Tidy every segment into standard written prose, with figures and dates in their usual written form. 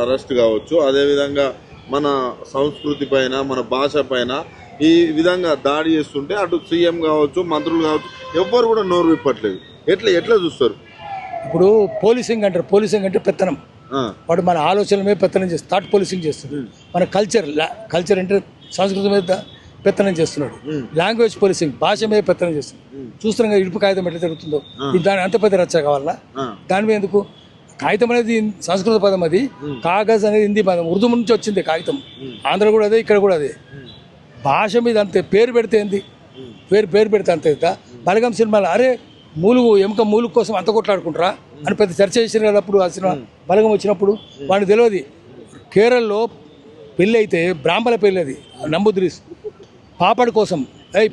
Arrest కావచ్చు, అదేవిధంగా మన సంస్కృతి పైన మన భాష పైన ఈ విధంగా దాడి చేస్తుంటే అటు సీఎం కావచ్చు, మంత్రులు కావచ్చు, ఎవ్వరు కూడా నోరు విప్పట్లేదు. ఎట్లా చూస్తారు? ఇప్పుడు పోలీసింగ్ అంటారు. పోలీసింగ్ అంటే పెత్తనం. వాడు మన ఆలోచనల మీద పెత్తనం చేస్తుంది, థాట్ పోలీసింగ్ చేస్తుంది. మన కల్చర్ అంటే సంస్కృతి మీద పెత్తనం చేస్తున్నాడు. లాంగ్వేజ్ పోలీసింగ్, భాష మీద పెత్తనం చేస్తుంది. చూస్తున్నాం కదా ఇడుపు కాగితం ఎట్లా జరుగుతుందో. దాని అంత పెద్ద రచ్చ కావాలన్నా దాని మీద ఎందుకు? కాగితం అనేది సంస్కృత పదం, అది కాగజ్ అనేది హిందీ పదం, ఉర్దూ నుంచి వచ్చింది కాగితం. ఆంధ్ర కూడా అదే, ఇక్కడ కూడా అదే. భాష మీద అంతే. పేరు పెడితే ఏంది? పేరు పెడితే అంతే. బలగం సినిమాలో అరే ఎముక మూలుగు కోసం అంత కొట్లాడుకుంటారా అని పెద్ద చర్చ చేసిన కదా అప్పుడు. ఆ సినిమా బలగం వచ్చినప్పుడు వాడికి తెలియదు. కేరళలో పెళ్ళి అయితే బ్రాహ్మణ పెళ్ళి, అది నంబుద్రీస్ పాపడి కోసం.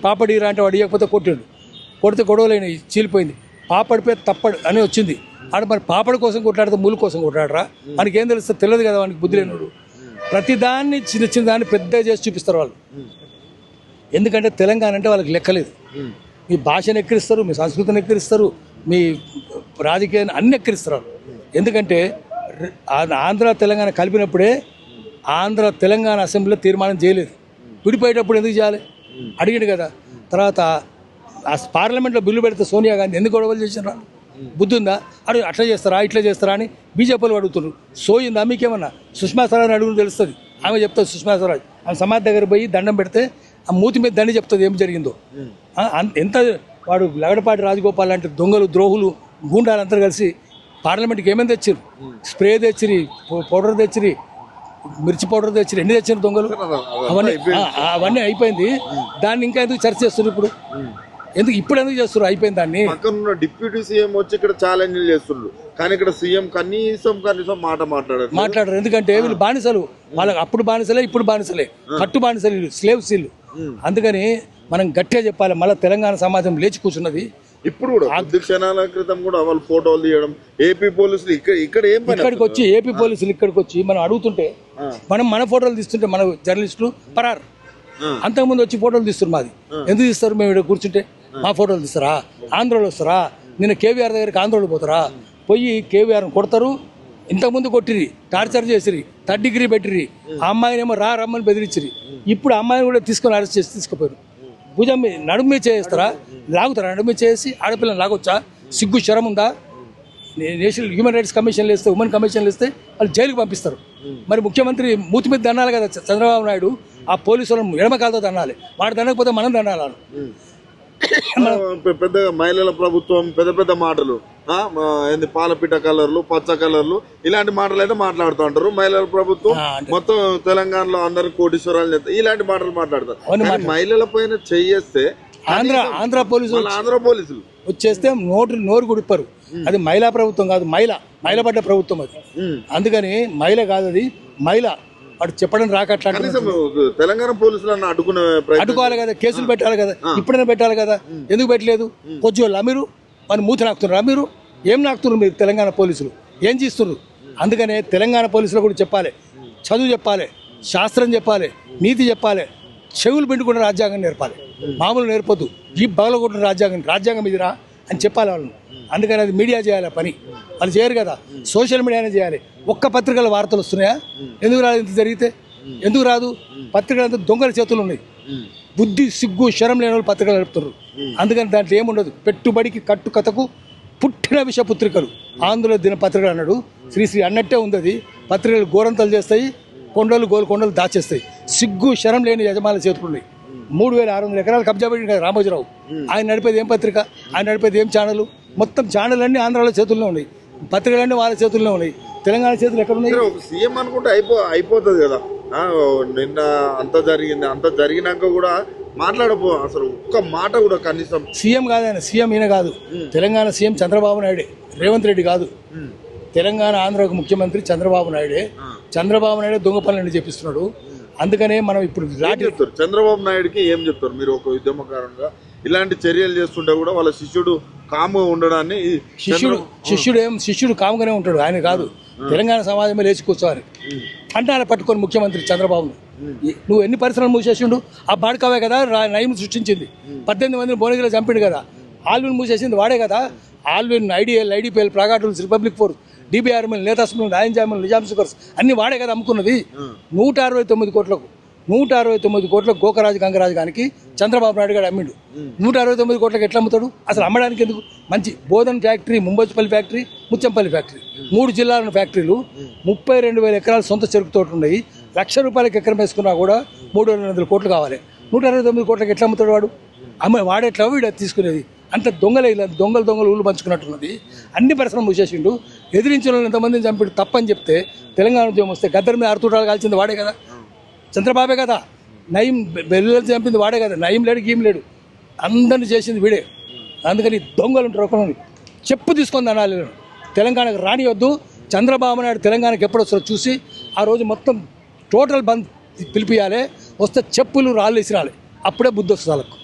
పాపడి రా అంటే వాడు ఇవ్వకపోతే కొడితే గొడవలైన చీలిపోయింది. పాపడి పేరు తప్పడు అని వచ్చింది. ఆడ మరి పాపడి కోసం కొట్లాడితే మూలు కోసం కొట్లాడరా? మనకి ఏం తెలుస్తుంది? తెలియదు కదా వానికి, బుద్ధి లేనుడు. ప్రతిదాన్ని చిన్న దాన్ని పెద్దగా చేసి చూపిస్తారు వాళ్ళు. ఎందుకంటే తెలంగాణ అంటే వాళ్ళకి లెక్కలేదు. మీ భాషను ఎక్కిరిస్తారు, మీ సంస్కృతిని ఎక్కిరిస్తారు, మీ రాజకీయాన్ని అన్ని ఎక్కిరిస్తారు. ఎందుకంటే ఆంధ్ర తెలంగాణ కలిపినప్పుడే ఆంధ్ర తెలంగాణ అసెంబ్లీలో తీర్మానం చేయలేదు. విడిపోయేటప్పుడు ఎందుకు చేయాలి అడిగిండు కదా. తర్వాత ఆ పార్లమెంట్లో బిల్లు పెడితే సోనియా గాంధీ ఎందుకు గొడవలు చేసినా? బుద్ధి ఉందా? అట్లా చేస్తారా ఇట్లా చేస్తారా అని బీజేపీలు అడుగుతున్నారు. సోయిందా మీకేమన్నా? సుష్మా స్వరాజ్ అడుగుని తెలుస్తుంది. ఆమె చెప్తుంది. సుష్మా స్వరాజ్ ఆమె సమాధి దగ్గర పోయి దండం పెడితే ఆ మూతి మీద దండి చెప్తుంది ఏం జరిగిందో. ఎంత వాడు లగడపాటి రాజగోపాల్ లాంటి దొంగలు, ద్రోహులు, గూండాలంతా కలిసి పార్లమెంట్కి ఏమేమి తెచ్చిరు? స్ప్రే తెచ్చిరి, పౌడర్ తెచ్చిరి, మిర్చి పౌడర్ తెచ్చిరి, ఎన్ని తెచ్చిన దొంగలు. అవన్నీ అయిపోయింది. దాన్ని ఇంకా ఎందుకు చర్చ చేస్తున్నారు ఇప్పుడు? ఇప్పుడు ఎందుకు చేస్తున్నారు? అయిపోయింది. దాన్ని డిప్యూటీ సీఎం వచ్చి ఇక్కడ ఛాలెంజ్ చేస్తున్నారు, కానీ ఇక్కడ సీఎం కనీసం మాట్లాడరు. ఎందుకంటే వీళ్ళు బానిసలు. వాళ్ళకి అప్పుడు బానిసలే, ఇప్పుడు బానిసలే, కట్టు బానిసలు, స్లేవ్స్ వీళ్ళు. అందుకని మనం గట్టిగా చెప్పాలి. మళ్ళీ తెలంగాణ సమాజం లేచి కూర్చున్నది. ఇప్పుడు కూడా 10 క్షణాల క్రితం కూడా వాళ్ళు ఫోటోలు తీయడం, ఏపీ పోలీసులు ఇక్కడికి వచ్చి ఏపీ పోలీసులు ఇక్కడికి వచ్చి మనం అడుగుతుంటే మన ఫోటోలు తీస్తుంటే మన జర్నలిస్టులు పరారు. అంతకుముందు వచ్చి ఫోటోలు తీస్తారు. మాది ఎందుకు తీస్తారు? మేము ఇక్కడ కూర్చుంటే మా ఫోటోలు తీస్తారా? ఆంధ్రలో వస్తారా? నిన్న కేవీఆర్ దగ్గరికి ఆంధ్రలో పోతారా? పోయి కేవీఆర్ని కొడతారు. ఇంతకుముందు కొట్టిరి, టార్చర్ చేసిరి, 3rd డిగ్రీ పెట్టిరి. ఆ అమ్మాయినేమో రమ్మని బెదిరించిరి. ఇప్పుడు అమ్మాయిని కూడా తీసుకొని అరెస్ట్ చేసి తీసుకుపోయారు. భుజం నడుము మీద చేస్తారా? లాగుతారా? నడుము మీద చేసి ఆడపిల్లని లాగొచ్చా? సిగ్గు శరం ఉందా? నేషనల్ హ్యూమన్ రైట్స్ కమిషన్లు వేస్తే, ఉమెన్ కమిషన్లు వేస్తే వాళ్ళు జైలుకి పంపిస్తారు. మరి ముఖ్యమంత్రి మూతి మీద దన్నాలి కదా చంద్రబాబు నాయుడు. ఆ పోలీసులను ఎడమకాలతో దన్నాలి. వాడు దన్నకపోతే మనం దన్నాలను. పెద్దగా మహిళల ప్రభుత్వం, పెద్ద మాటలు, పాలపిట్ట కలర్లు, పచ్చ కలర్లు, ఇలాంటి మాటలు అయితే మాట్లాడుతూ ఉంటారు. మహిళల ప్రభుత్వం మొత్తం తెలంగాణలో అందరు కోటీశ్వరాలు చేస్తారు, ఇలాంటి మాటలు మాట్లాడతారు. మహిళల పైన చేస్తే ఆంధ్ర పోలీసులు వచ్చేస్తే నోరు గుడిపారు. అది మహిళా ప్రభుత్వం కాదు, మహిళ పడ్డ ప్రభుత్వం అది. అందుకని మహిళ కాదు, అది మహిళ. వాడు చెప్పడం రాకట్లా. తెలంగాణ పోలీసులు అడ్డుకోవాలి కదా, కేసులు పెట్టాలి కదా, ఇప్పుడైనా పెట్టాలి కదా. ఎందుకు పెట్టలేదు? కొంచెం మీరు మన మూతి నాకుతున్నారా? మీరు ఏం నాకుతున్నారు? మీరు తెలంగాణ పోలీసులు ఏం చేస్తున్నారు? అందుకనే తెలంగాణ పోలీసులు కూడా చెప్పాలి, చదువు చెప్పాలి, శాస్త్రం చెప్పాలి, నీతి చెప్పాలి, చెవులు పిండుకున్న రాజ్యాంగం నేర్పాలి. మామూలు నేర్పొద్దు. ఈ బగలగొట్టిన రాజ్యాంగం ఇదిరా అని చెప్పాలి వాళ్ళని. అందుకని అది మీడియా చేయాలి పని. వాళ్ళు చేయరు కదా, సోషల్ మీడియానే చేయాలి. ఒక్క పత్రికల వార్తలు వస్తున్నాయా? ఎందుకు రాదు? ఇంత జరిగితే ఎందుకు రాదు? పత్రికలు అంతా దొంగల చేతులు ఉన్నాయి. బుద్ధి, సిగ్గు, శరం లేని వాళ్ళు పత్రికలు నడుపుతారు. అందుకని దాంట్లో ఏముండదు. పెట్టుబడికి కట్టుకథకు పుట్టిన విషపత్రికలు ఆంధ్ర దినపత్రికలు అన్నాడు శ్రీశ్రీ అన్నట్టే ఉంది. అది పత్రికలు గోరంతలు చేస్తాయి, కొండలు దాచేస్తాయి. సిగ్గు శరం లేని యజమానుల చేతులు ఉన్నాయి. 3600 ఎకరాలు కబ్జా పెట్టింది కదా రామోజీరావు. ఆయన నడిపేది ఏం పత్రిక? ఆయన నడిపేది ఏం ఛానల్? మొత్తం ఛానల్ అన్నీ ఆంధ్రాలో చేతుల్లో ఉన్నాయి, పత్రికలన్నీ వాళ్ళ చేతుల్లో ఉన్నాయి. తెలంగాణ చేతులు ఎక్కడ ఉన్నాయి? సీఎం అనుకుంటే అయిపోతుంది కదా. నిన్న అంత జరిగినాక కూడా మాట్లాడపో, అసలు ఒక్క మాట కూడా కనీసం. సీఎం కాదు ఆయన, సీఎం ఈయన కాదు. తెలంగాణ సీఎం చంద్రబాబు నాయుడే, రేవంత్ రెడ్డి కాదు. తెలంగాణ ఆంధ్రాకు ముఖ్యమంత్రి చంద్రబాబు నాయుడే. చంద్రబాబు నాయుడే దొంగ పనులను చేపిస్తున్నాడు. అందుకనే మనం ఇప్పుడు చెప్తారు చంద్రబాబు నాయుడుకి ఏం చెప్తారు మీరు? ఒక ఉద్యమకారంగా ఇలాంటి చర్యలు చేస్తుంటే కూడా వాళ్ళ శిష్యుడు కాముగా ఉండడాన్ని, శిష్యుడు కాముగానే ఉంటాడు, ఆయన కాదు. తెలంగాణ సమాజమే లేచి కూర్చోవాలి. కంటాన పట్టుకొని ముఖ్యమంత్రి చంద్రబాబును నువ్వు ఎన్ని పరిశ్రమలు మూసేసిండు? ఆ బాడకావే కదా నయం సృష్టించింది. 18 మందిని భువనగిరిలో చంపిండు కదా. ఆల్విన్ మూసేసింది వాడే కదా. Allwyn, IDL, IDPL, Praga Tools, Republic Forge DBRML, నేతాస్మల్, నాయంజామల్, నిజాం షుగర్స్ అన్ని వాడే కదా అమ్ముకున్నది. 169 కోట్లకు 169 కోట్లకు గోకరాజు గంగరాజు గారికి చంద్రబాబు నాయుడు గారు అమ్మిండు. 169 కోట్లకు ఎట్లా అమ్ముతాడు? అసలు అమ్మడానికి ఎందుకు? మంచి బోధన్ ఫ్యాక్టరీ, ముంబోచిపల్లి ఫ్యాక్టరీ, ముచ్చంపల్లి ఫ్యాక్టరీ, 3 జిల్లాల ఫ్యాక్టరీలు, 32,000 ఎకరాలు సొంత చెరుకు తోట ఉన్నాయి. ₹1,00,000 ఎకరం వేసుకున్నా కూడా 3,200 కోట్లు కావాలి. 169 కోట్లకు ఎట్లా అమ్ముతాడు వాడు? వాడేట్లా వీడు తీసుకునేది? అంత దొంగలు ఊళ్ళు పంచుకున్నట్టున్నది. అన్ని పరిశ్రమలు మూసేసిండు. ఎదిరించిన వాళ్ళు ఎంతమందిని చంపిడు తప్పని చెప్తే తెలంగాణ ఉద్యమం వస్తే గద్దర్ మీద 6 తూటాలు కాల్చింది వాడే కదా, చంద్రబాబే కదా. నయం బెల్లులు చంపింది వాడే కదా. నయం లేడు, గీమ్ లేడు, అందరిని చేసింది వీడే. అందుకని దొంగలు ఉంటారు. ఒకరిని చెప్పు తీసుకొని అనాలి. తెలంగాణకు రానివద్దు. చంద్రబాబు నాయుడు తెలంగాణకి ఎప్పుడు వస్తారో చూసి ఆ రోజు మొత్తం టోటల్ బంద్ పిలిపియాలి. వస్తే చెప్పులు రాళ్ళు విసిరాలి. అప్పుడే బుద్ధి వస్తుంది వాళ్ళకు.